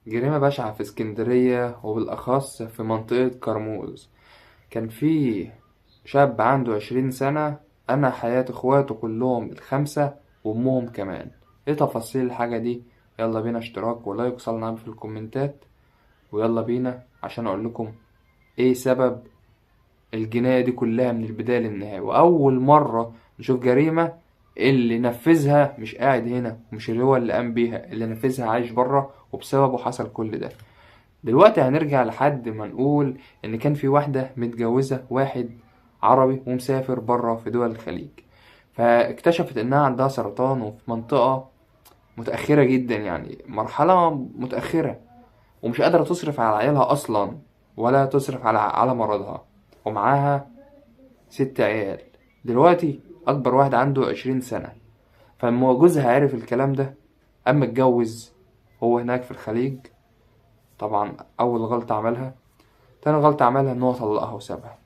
جريمة بشعة في اسكندرية وبالأخص في منطقة كرموز. كان في شاب عنده 20 سنة، أنا حياة إخواته كلهم الخمسة وأمهم كمان. إيه تفاصيل الحاجة دي؟ يلا بينا اشتراك ولايك وصلنا في الكومنتات، ويلا بينا عشان أقول لكم إيه سبب الجناية دي كلها من البداية للنهاية. وأول مرة نشوف جريمة اللي نفذها مش قاعد هنا، مش اللي هو اللي قام بيها، اللي نفذها عايش بره وبسببه حصل كل ده. دلوقتي هنرجع لحد ما نقول ان كان في واحدة متجوزة واحد عربي ومسافر بره في دول الخليج، فاكتشفت انها عندها سرطان وفي منطقة متأخرة جدا، يعني مرحلة متأخرة، ومش قادرة تصرف على عيالها اصلا ولا تصرف على مرضها، ومعاها 6 عيال. دلوقتي اكبر واحد عنده 20 سنة. فلما جوزها عرف الكلام ده قام متجوز هو هناك في الخليج. طبعا اول غلطة عملها، تاني غلطة عملها ان هو طلقها وسابها.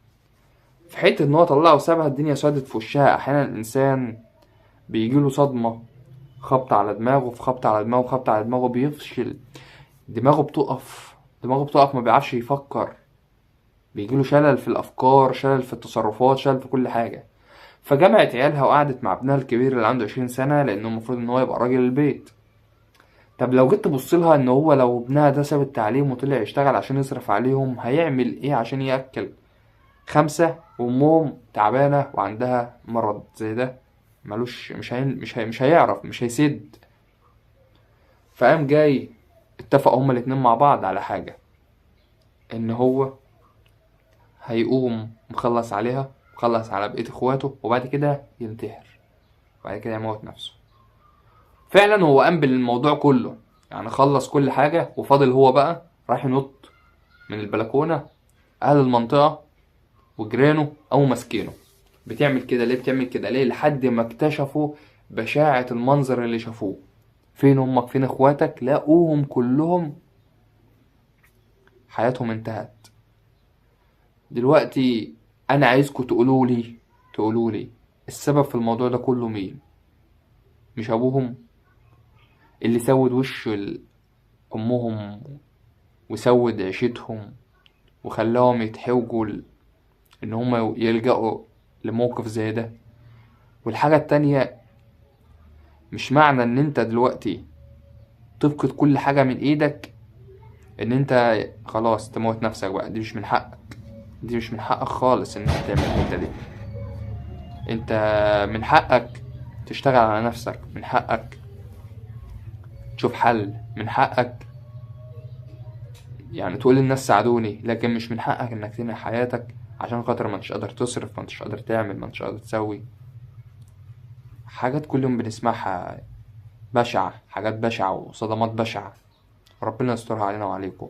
في حتة ان هو طلقها وسابها الدنيا سودت في وشها. احيانا الانسان بيجيله صدمة، خبط على دماغه في خبط على دماغه خبط على دماغه، بيفشل، دماغه بتقف ما بيعرفش يفكر، بيجيله شلل في الافكار، شلل في التصرفات، شلل في كل حاجة. فجمعت عيالها وقعدت مع ابنها الكبير اللي عنده 20 سنة، لانه المفروض ان هو يبقى راجل البيت. طب لو جيت تبص لها ان هو لو ابنها ده ساب التعليم وطلع يشتغل عشان يصرف عليهم، هيعمل ايه عشان يأكل 5 وأمهم تعبانة وعندها مرض زي ده؟ ملوش، مش هيعرف، مش هيسد. فقام جاي اتفقوا هما الاتنين مع بعض على حاجة، ان هو هيقوم مخلص عليها، مخلص على بقية اخواته، وبعد كده ينتحر، وبعد كده يموت نفسه. فعلا هو قام بالموضوع كله، يعني خلص كل حاجة وفاضل هو بقى راح ينط من البلكونة. أهل المنطقة وجيرانه قاموا ماسكينه. بتعمل كده ليه؟ بتعمل كده ليه؟ لحد ما اكتشفوا بشاعة المنظر اللي شافوه. فين امك؟ فين اخواتك؟ لقوهم كلهم حياتهم انتهت. دلوقتي انا عايزكم تقولوا لي السبب في الموضوع ده كله مين؟ مش ابوهم اللي سود وش امهم وسود عيشتهم وخلاهم يتحوجوا ان هم يلجأوا لموقف زي ده؟ والحاجة التانية، مش معنى ان انت دلوقتي تفقد كل حاجة من ايدك ان انت خلاص تموت نفسك بقى. دي مش من حقك، دي مش من حقك خالص ان انت تعمل الحتة دي. انت من حقك تشتغل على نفسك، من حقك تشوف حل، من حقك يعني تقول للناس ساعدوني، لكن مش من حقك انك تنهي حياتك عشان خاطر ما انتش قادر تصرف، ما انتش قادر تعمل، ما انتش قادر تسوي. حاجات كل يوم بنسمعها بشعة، حاجات بشعة وصدمات بشعة. ربنا يسترها علينا وعليكم.